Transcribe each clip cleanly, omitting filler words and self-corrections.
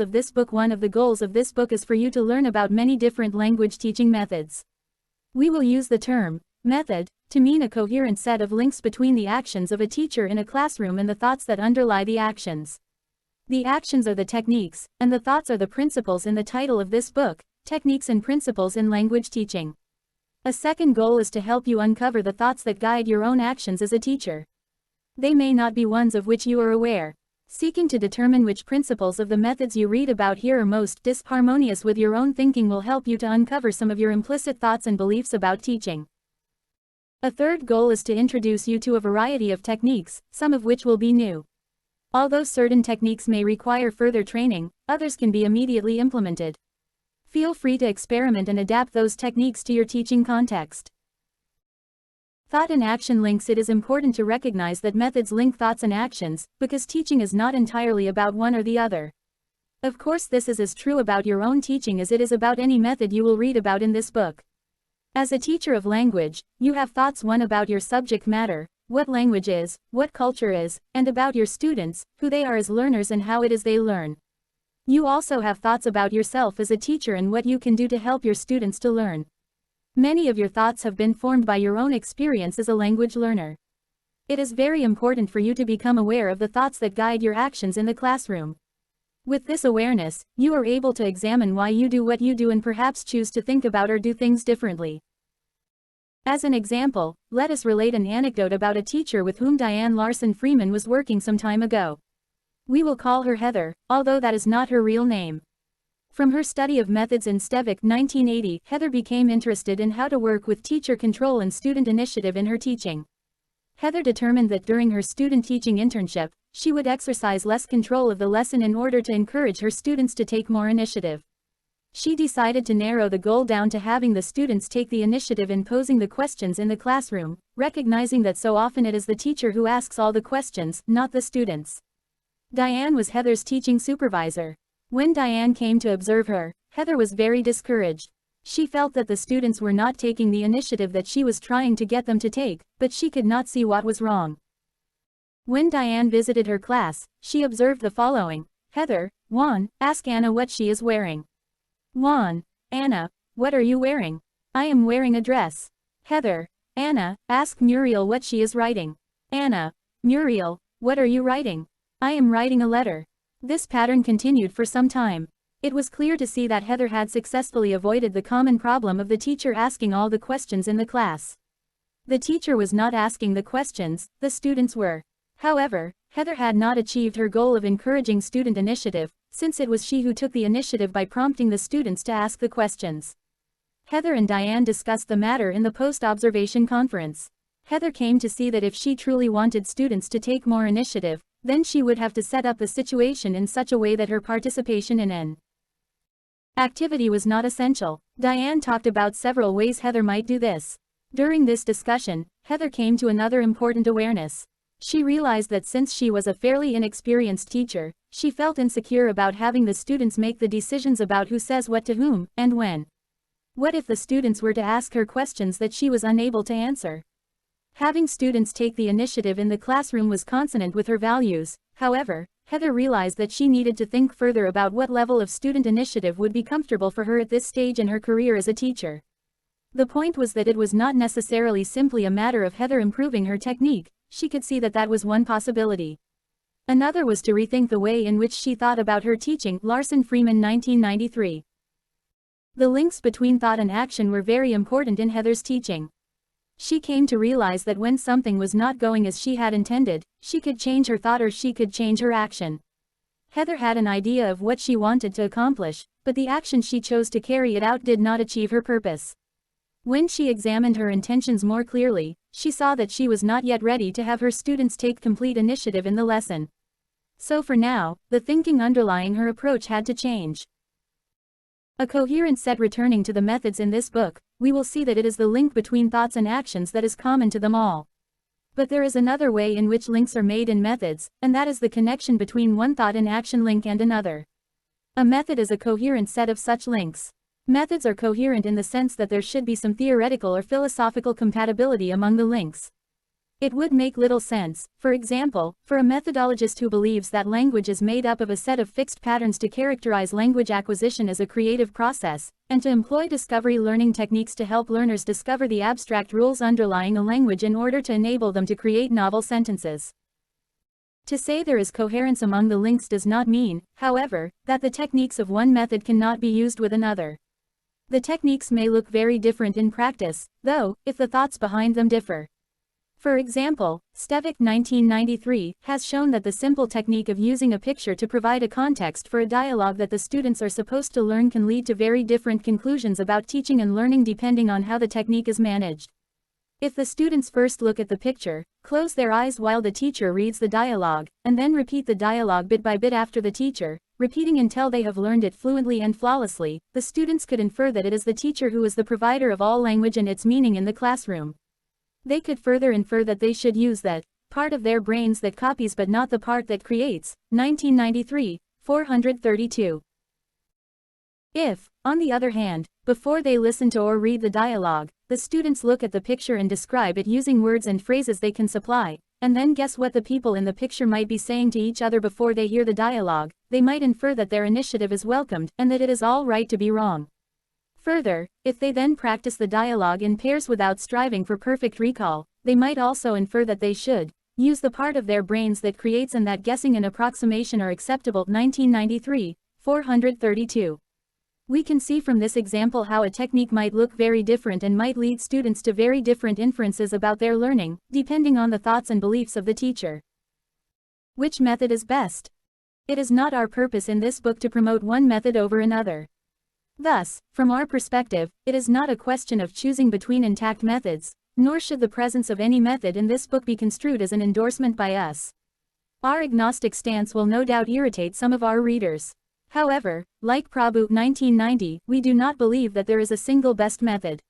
of this book. One of the goals of this book is for you to learn about many different language teaching methods. We will use the term method to mean a coherent set of links between the actions of a teacher in a classroom and the thoughts that underlie the actions. The actions are the techniques, and the thoughts are the principles in the title of this book, Techniques and Principles in Language Teaching. A second goal is to help you uncover the thoughts that guide your own actions as a teacher. They may not be ones of which you are aware. Seeking to determine which principles of the methods you read about here are most disharmonious with your own thinking will help you to uncover some of your implicit thoughts and beliefs about teaching. A third goal is to introduce you to a variety of techniques, some of which will be new. Although certain techniques may require further training, others can be immediately implemented. Feel free to experiment and adapt those techniques to your teaching context. Thought and action links. It is important to recognize that methods link thoughts and actions, because teaching is not entirely about one or the other. Of course, this is as true about your own teaching as it is about any method you will read about in this book. As a teacher of language, you have thoughts: one, about your subject matter, what language is, what culture is, and about your students, who they are as learners and how it is they learn. You also have thoughts about yourself as a teacher and what you can do to help your students to learn. Many of your thoughts have been formed by your own experience as a language learner. It is very important for you to become aware of the thoughts that guide your actions in the classroom. With this awareness, you are able to examine why you do what you do and perhaps choose to think about or do things differently. As an example, let us relate an anecdote about a teacher with whom Diane Larson Freeman was working some time ago. We will call her Heather, although that is not her real name. From her study of methods in Stevic 1980, Heather became interested in how to work with teacher control and student initiative in her teaching. Heather determined that during her student teaching internship, she would exercise less control of the lesson in order to encourage her students to take more initiative. She decided to narrow the goal down to having the students take the initiative in posing the questions in the classroom, recognizing that so often it is the teacher who asks all the questions, not the students. Diane was Heather's teaching supervisor. When Diane came to observe her, Heather was very discouraged. She felt that the students were not taking the initiative that she was trying to get them to take, but she could not see what was wrong. When Diane visited her class, she observed the following: Heather, 1, ask Anna what she is wearing. 1. Anna, what are you wearing? I am wearing a dress. Heather, Anna, ask Muriel what she is writing. Anna, Muriel, what are you writing? I am writing a letter. This pattern continued for some time. It was clear to see that Heather had successfully avoided the common problem of the teacher asking all the questions in the class. The teacher was not asking the questions, the students were. However, Heather had not achieved her goal of encouraging student initiative, since it was she who took the initiative by prompting the students to ask the questions. Heather and Diane discussed the matter in the post-observation conference. Heather came to see that if she truly wanted students to take more initiative, then she would have to set up the situation in such a way that her participation in an activity was not essential. Diane talked about several ways Heather might do this. During this discussion, Heather came to another important awareness. She realized that since she was a fairly inexperienced teacher, she felt insecure about having the students make the decisions about who says what to whom, and when. What if the students were to ask her questions that she was unable to answer? Having students take the initiative in the classroom was consonant with her values. However, Heather realized that she needed to think further about what level of student initiative would be comfortable for her at this stage in her career as a teacher. The point was that it was not necessarily simply a matter of Heather improving her technique. She could see that that was one possibility. Another was to rethink the way in which she thought about her teaching. Larson Freeman 1993. The links between thought and action were very important in Heather's teaching. She came to realize that when something was not going as she had intended, she could change her thought or she could change her action. Heather had an idea of what she wanted to accomplish, but the action she chose to carry it out did not achieve her purpose. When she examined her intentions more clearly, she saw that she was not yet ready to have her students take complete initiative in the lesson. So for now, the thinking underlying her approach had to change. A coherent set. Returning to the methods in this book, we will see that it is the link between thoughts and actions that is common to them all. But there is another way in which links are made in methods, and that is the connection between one thought and action link and another. A method is a coherent set of such links. Methods are coherent in the sense that there should be some theoretical or philosophical compatibility among the links. It would make little sense, for example, for a methodologist who believes that language is made up of a set of fixed patterns to characterize language acquisition as a creative process, and to employ discovery learning techniques to help learners discover the abstract rules underlying a language in order to enable them to create novel sentences. To say there is coherence among the links does not mean, however, that the techniques of one method cannot be used with another. The techniques may look very different in practice, though, if the thoughts behind them differ. For example, Stevick 1993 has shown that the simple technique of using a picture to provide a context for a dialogue that the students are supposed to learn can lead to very different conclusions about teaching and learning depending on how the technique is managed. If the students first look at the picture, close their eyes while the teacher reads the dialogue, and then repeat the dialogue bit by bit after the teacher, repeating until they have learned it fluently and flawlessly, the students could infer that it is the teacher who is the provider of all language and its meaning in the classroom. They could further infer that they should use that part of their brains that copies but not the part that creates. 1993, 432. If, on the other hand, before they listen to or read the dialogue, the students look at the picture and describe it using words and phrases they can supply, and then guess what the people in the picture might be saying to each other before they hear the dialogue, they might infer that their initiative is welcomed and that it is all right to be wrong. Further, if they then practice the dialogue in pairs without striving for perfect recall, they might also infer that they should use the part of their brains that creates and that guessing and approximation are acceptable. 1993, 432. We can see from this example how a technique might look very different and might lead students to very different inferences about their learning, depending on the thoughts and beliefs of the teacher. Which method is best? It is not our purpose in this book to promote one method over another. Thus, from our perspective, it is not a question of choosing between intact methods, nor should the presence of any method in this book be construed as an endorsement by us. Our agnostic stance will no doubt irritate some of our readers. However, like Prabhu 1990, we do not believe that there is a single best method.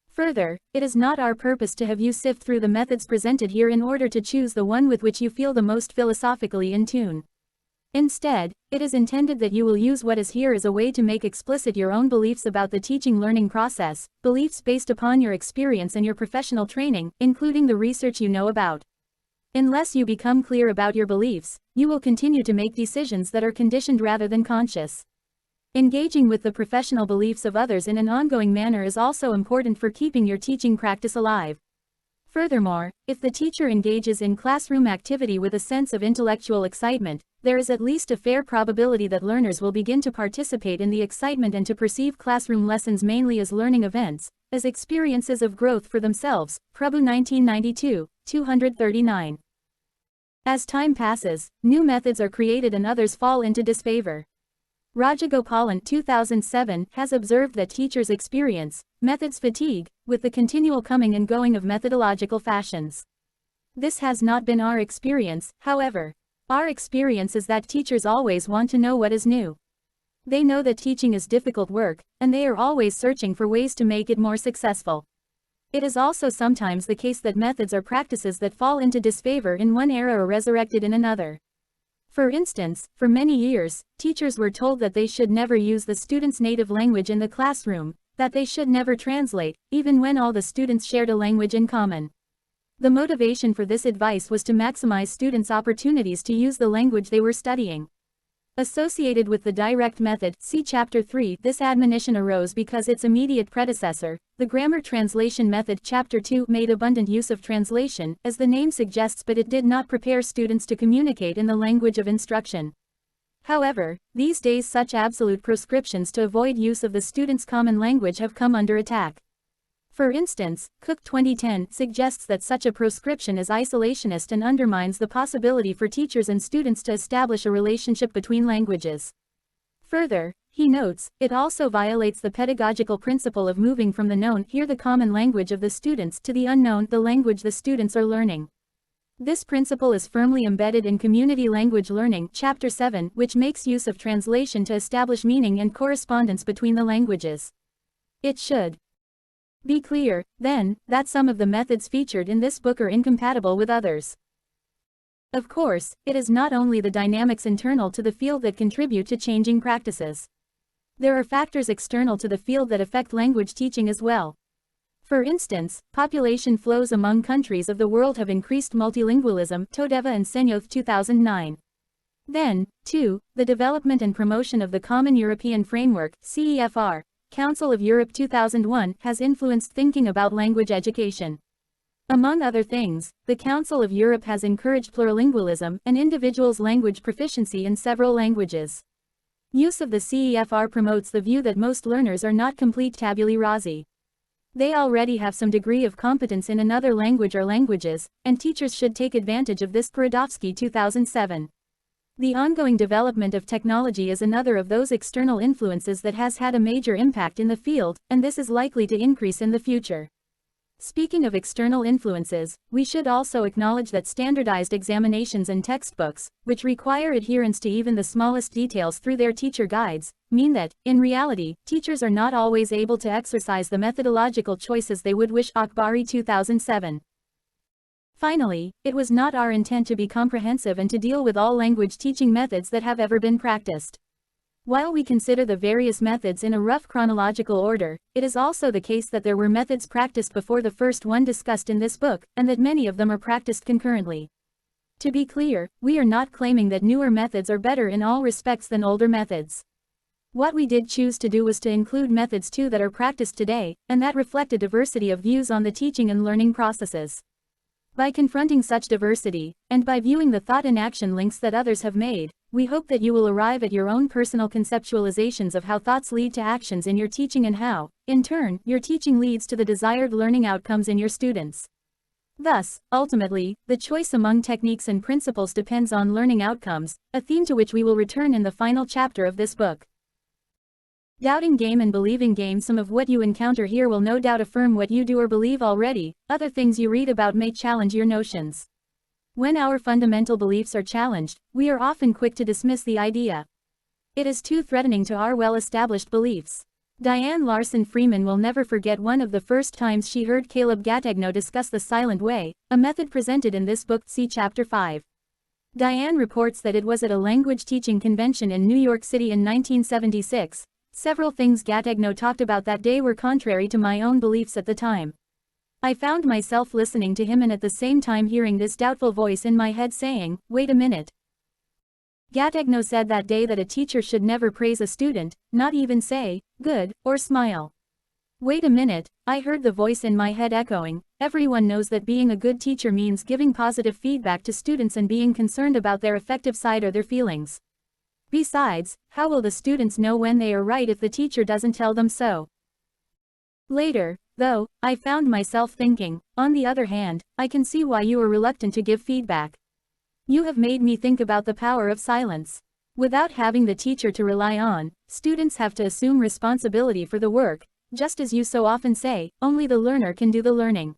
Further, it is not our purpose to have you sift through the methods presented here in order to choose the one with which you feel the most philosophically in tune. Instead, it is intended that you will use what is here as a way to make explicit your own beliefs about the teaching-learning process, beliefs based upon your experience and your professional training, including the research you know about. Unless you become clear about your beliefs, you will continue to make decisions that are conditioned rather than conscious. Engaging with the professional beliefs of others in an ongoing manner is also important for keeping your teaching practice alive. Furthermore, if the teacher engages in classroom activity with a sense of intellectual excitement, there is at least a fair probability that learners will begin to participate in the excitement and to perceive classroom lessons mainly as learning events, as experiences of growth for themselves. Prabhu 1992, 239. As time passes, new methods are created and others fall into disfavor. Rajagopalan 2007 has observed that teachers experience methods fatigue with the continual coming and going of methodological fashions. This has not been our experience, however. Our experience is that teachers always want to know what is new. They know that teaching is difficult work, and they are always searching for ways to make it more successful. It is also sometimes the case that methods are practices that fall into disfavor in one era or resurrected in another. For instance, for many years, teachers were told that they should never use the students' native language in the classroom, that they should never translate, even when all the students shared a language in common. The motivation for this advice was to maximize students' opportunities to use the language they were studying. Associated with the direct method, see Chapter 3, this admonition arose because its immediate predecessor, the grammar translation method Chapter 2, made abundant use of translation, as the name suggests, but it did not prepare students to communicate in the language of instruction. However, these days such absolute proscriptions to avoid use of the students' common language have come under attack. For instance, Cook 2010 suggests that such a proscription is isolationist and undermines the possibility for teachers and students to establish a relationship between languages. Further, he notes, it also violates the pedagogical principle of moving from the known, here the common language of the students, to the unknown, the language the students are learning. This principle is firmly embedded in community language learning, Chapter 7, which makes use of translation to establish meaning and correspondence between the languages. It should be clear, then, that some of the methods featured in this book are incompatible with others. Of course, it is not only the dynamics internal to the field that contribute to changing practices. There are factors external to the field that affect language teaching as well. For instance, population flows among countries of the world have increased multilingualism, Todeva and Senyoth 2009. Then, 2. The development and promotion of the Common European Framework, CEFR, Council of Europe 2001, has influenced thinking about language education. Among other things, the Council of Europe has encouraged plurilingualism and individuals' language proficiency in several languages. Use of the CEFR promotes the view that most learners are not complete tabula rasa. They already have some degree of competence in another language or languages, and teachers should take advantage of this. Paradovsky 2007. The ongoing development of technology is another of those external influences that has had a major impact in the field, and this is likely to increase in the future. Speaking of external influences, we should also acknowledge that standardized examinations and textbooks, which require adherence to even the smallest details through their teacher guides, mean that, in reality, teachers are not always able to exercise the methodological choices they would wish. Akbari 2007. Finally, it was not our intent to be comprehensive and to deal with all language teaching methods that have ever been practiced. While we consider the various methods in a rough chronological order, it is also the case that there were methods practiced before the first one discussed in this book, and that many of them are practiced concurrently. To be clear, we are not claiming that newer methods are better in all respects than older methods. What we did choose to do was to include methods too that are practiced today, and that reflect a diversity of views on the teaching and learning processes. By confronting such diversity, and by viewing the thought and action links that others have made, we hope that you will arrive at your own personal conceptualizations of how thoughts lead to actions in your teaching and how, in turn, your teaching leads to the desired learning outcomes in your students. Thus, ultimately, the choice among techniques and principles depends on learning outcomes, a theme to which we will return in the final chapter of this book. Doubting game and believing game. Some of what you encounter here will no doubt affirm what you do or believe already, other things you read about may challenge your notions. When our fundamental beliefs are challenged, we are often quick to dismiss the idea. It is too threatening to our well-established beliefs. Diane Larson Freeman will never forget one of the first times she heard Caleb Gattegno discuss the silent way, a method presented in this book, see Chapter 5. Diane reports that it was at a language teaching convention in New York City in 1976. Several things Gattegno talked about that day were contrary to my own beliefs at the time. I found myself listening to him and at the same time hearing this doubtful voice in my head saying, "Wait a minute." Gattegno said that day that a teacher should never praise a student, not even say, "good," or smile. Wait a minute, I heard the voice in my head echoing, everyone knows that being a good teacher means giving positive feedback to students and being concerned about their affective side or their feelings. Besides, how will the students know when they are right if the teacher doesn't tell them so? Later, though, I found myself thinking, on the other hand, I can see why you are reluctant to give feedback. You have made me think about the power of silence. Without having the teacher to rely on, students have to assume responsibility for the work, just as you so often say, only the learner can do the learning.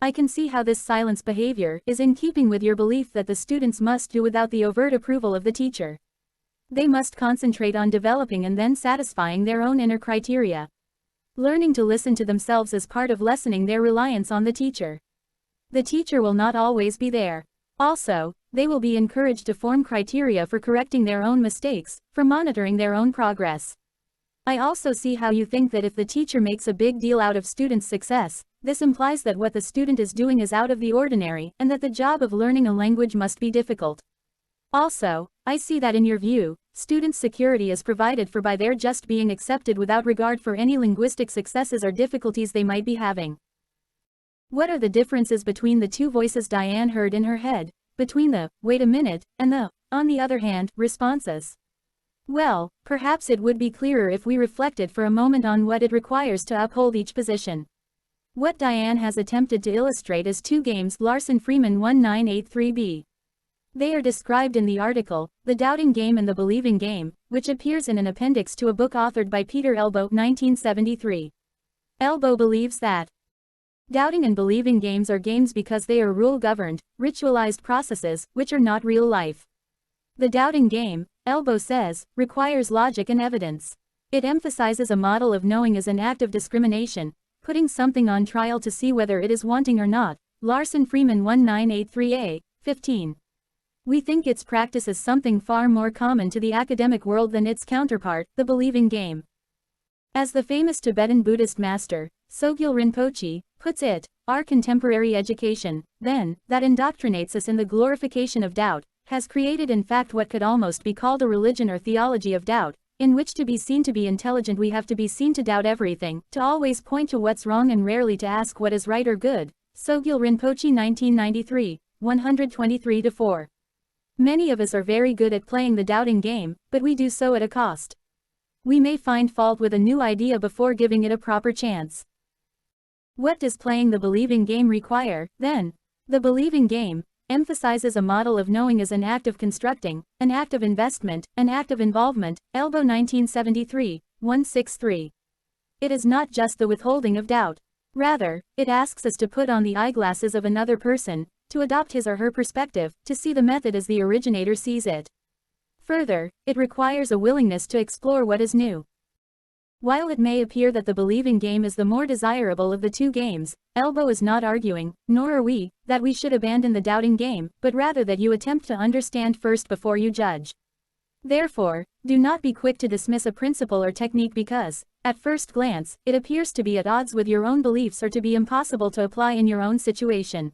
I can see how this silence behavior is in keeping with your belief that the students must do without the overt approval of the teacher. They must concentrate on developing and then satisfying their own inner criteria. Learning to listen to themselves is part of lessening their reliance on the teacher. The teacher will not always be there. Also, they will be encouraged to form criteria for correcting their own mistakes, for monitoring their own progress. I also see how you think that if the teacher makes a big deal out of students' success, this implies that what the student is doing is out of the ordinary and that the job of learning a language must be difficult. Also, I see that in your view, students' security is provided for by their just being accepted without regard for any linguistic successes or difficulties they might be having. What are the differences between the two voices Diane heard in her head, between the, "wait a minute," and the, "on the other hand," responses? Well, perhaps it would be clearer if we reflected for a moment on what it requires to uphold each position. What Diane has attempted to illustrate is two games, Larson Freeman 1983b. They are described in the article, The Doubting Game and the Believing Game, which appears in an appendix to a book authored by Peter Elbow, 1973. Elbow believes that doubting and believing games are games because they are rule-governed, ritualized processes, which are not real life. The doubting game, Elbow says, requires logic and evidence. It emphasizes a model of knowing as an act of discrimination, putting something on trial to see whether it is wanting or not. Larson Freeman 1983a, 15. We think its practice is something far more common to the academic world than its counterpart, the believing game. As the famous Tibetan Buddhist master, Sogyal Rinpoche, puts it, our contemporary education, then, that indoctrinates us in the glorification of doubt, has created in fact what could almost be called a religion or theology of doubt, in which to be seen to be intelligent we have to be seen to doubt everything, to always point to what's wrong and rarely to ask what is right or good. Sogyal Rinpoche 1993, 123-4. Many of us are very good at playing the doubting game, but we do so at a cost. We may find fault with a new idea before giving it a proper chance. What does playing the believing game require, then? The believing game emphasizes a model of knowing as an act of constructing, an act of investment, an act of involvement. Elbow 1973, 163. It is not just the withholding of doubt. Rather, it asks us to put on the eyeglasses of another person, to adopt his or her perspective, to see the method as the originator sees it. Further, it requires a willingness to explore what is new. While it may appear that the believing game is the more desirable of the two games, Elbow is not arguing, nor are we, that we should abandon the doubting game, but rather that you attempt to understand first before you judge. Therefore, do not be quick to dismiss a principle or technique because, at first glance, it appears to be at odds with your own beliefs or to be impossible to apply in your own situation.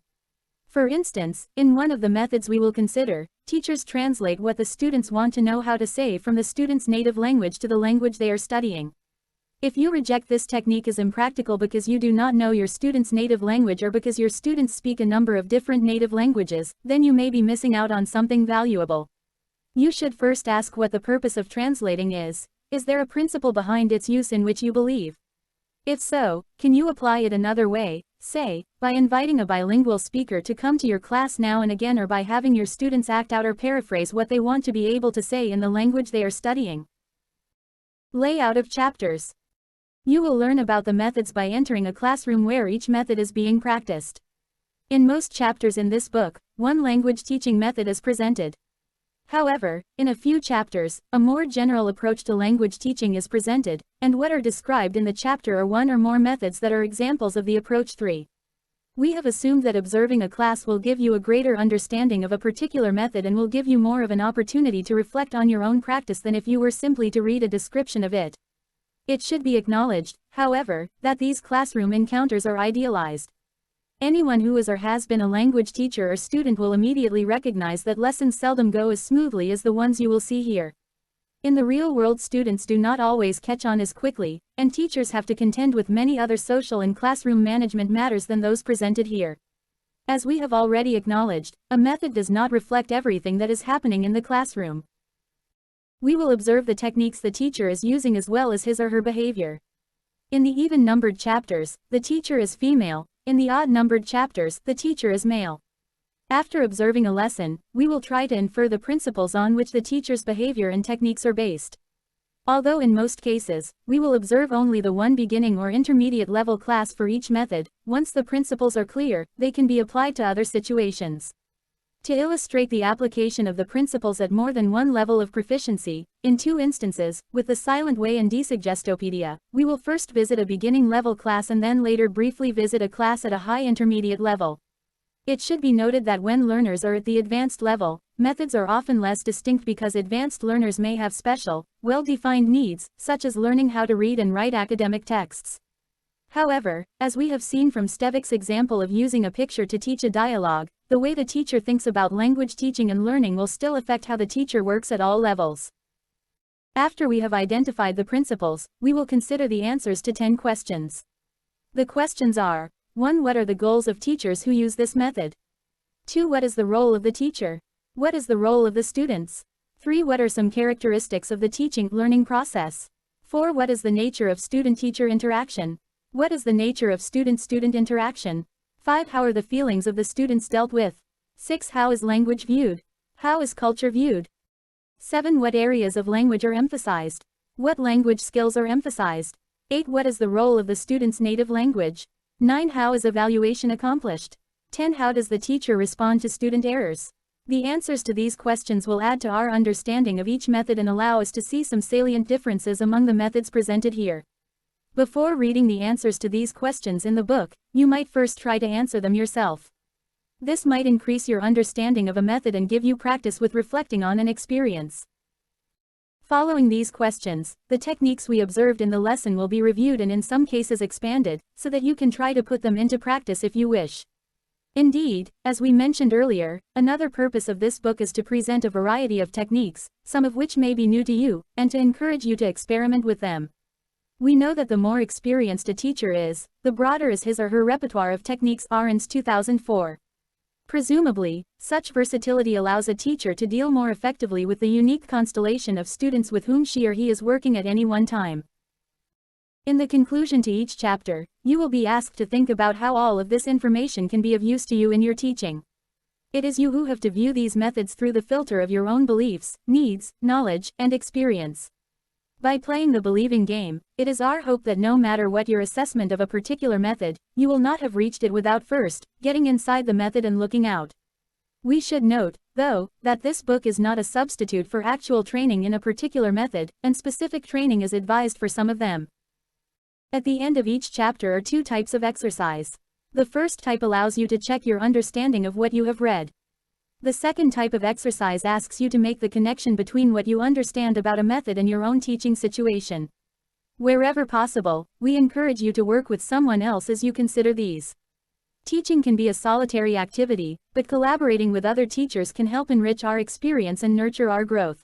For instance, in one of the methods we will consider, teachers translate what the students want to know how to say from the student's native language to the language they are studying. If you reject this technique as impractical because you do not know your student's native language or because your students speak a number of different native languages, then you may be missing out on something valuable. You should first ask what the purpose of translating is. Is there a principle behind its use in which you believe? If so, can you apply it another way, say, by inviting a bilingual speaker to come to your class now and again, or by having your students act out or paraphrase what they want to be able to say in the language they are studying? Layout of chapters. You will learn about the methods by entering a classroom where each method is being practiced. In most chapters in this book, one language teaching method is presented. However, in a few chapters, a more general approach to language teaching is presented, and what are described in the chapter are one or more methods that are examples of the approach 3. We have assumed that observing a class will give you a greater understanding of a particular method and will give you more of an opportunity to reflect on your own practice than if you were simply to read a description of it. It should be acknowledged, however, that these classroom encounters are idealized. Anyone who is or has been a language teacher or student will immediately recognize that lessons seldom go as smoothly as the ones you will see here. In the real world, students do not always catch on as quickly, and teachers have to contend with many other social and classroom management matters than those presented here. As we have already acknowledged, a method does not reflect everything that is happening in the classroom. We will observe the techniques the teacher is using as well as his or her behavior. In the even-numbered chapters, the teacher is female. In the odd-numbered chapters, the teacher is male. After observing a lesson, we will try to infer the principles on which the teacher's behavior and techniques are based. Although in most cases, we will observe only the one beginning or intermediate level class for each method, once the principles are clear, they can be applied to other situations. To illustrate the application of the principles at more than one level of proficiency, in 2 instances, with the Silent Way and Desuggestopedia, we will first visit a beginning level class and then later briefly visit a class at a high intermediate level. It should be noted that when learners are at the advanced level, methods are often less distinct because advanced learners may have special, well-defined needs, such as learning how to read and write academic texts. However, as we have seen from Stevik's example of using a picture to teach a dialogue, the way the teacher thinks about language teaching and learning will still affect how the teacher works at all levels. After we have identified the principles, we will consider the answers to 10 questions. The questions are: 1. What are the goals of teachers who use this method? 2. What is the role of the teacher? What is the role of the students? 3. What are some characteristics of the teaching-learning process? 4. What is the nature of student-teacher interaction? What is the nature of student-student interaction? 5. How are the feelings of the students dealt with? 6. How is language viewed? How is culture viewed? 7. What areas of language are emphasized? What language skills are emphasized? 8. What is the role of the student's native language? 9. How is evaluation accomplished? 10. How does the teacher respond to student errors? The answers to these questions will add to our understanding of each method and allow us to see some salient differences among the methods presented here. Before reading the answers to these questions in the book, you might first try to answer them yourself. This might increase your understanding of a method and give you practice with reflecting on an experience. Following these questions, the techniques we observed in the lesson will be reviewed and in some cases expanded, so that you can try to put them into practice if you wish. Indeed, as we mentioned earlier, another purpose of this book is to present a variety of techniques, some of which may be new to you, and to encourage you to experiment with them. We know that the more experienced a teacher is, the broader is his or her repertoire of techniques. Ahrens 2004. Presumably, such versatility allows a teacher to deal more effectively with the unique constellation of students with whom she or he is working at any one time. In the conclusion to each chapter, you will be asked to think about how all of this information can be of use to you in your teaching. It is you who have to view these methods through the filter of your own beliefs, needs, knowledge, and experience. By playing the believing game, it is our hope that no matter what your assessment of a particular method, you will not have reached it without first getting inside the method and looking out. We should note, though, that this book is not a substitute for actual training in a particular method, and specific training is advised for some of them. At the end of each chapter are two types of exercise. The first type allows you to check your understanding of what you have read. The second type of exercise asks you to make the connection between what you understand about a method and your own teaching situation. Wherever possible, we encourage you to work with someone else as you consider these. Teaching can be a solitary activity, but collaborating with other teachers can help enrich our experience and nurture our growth.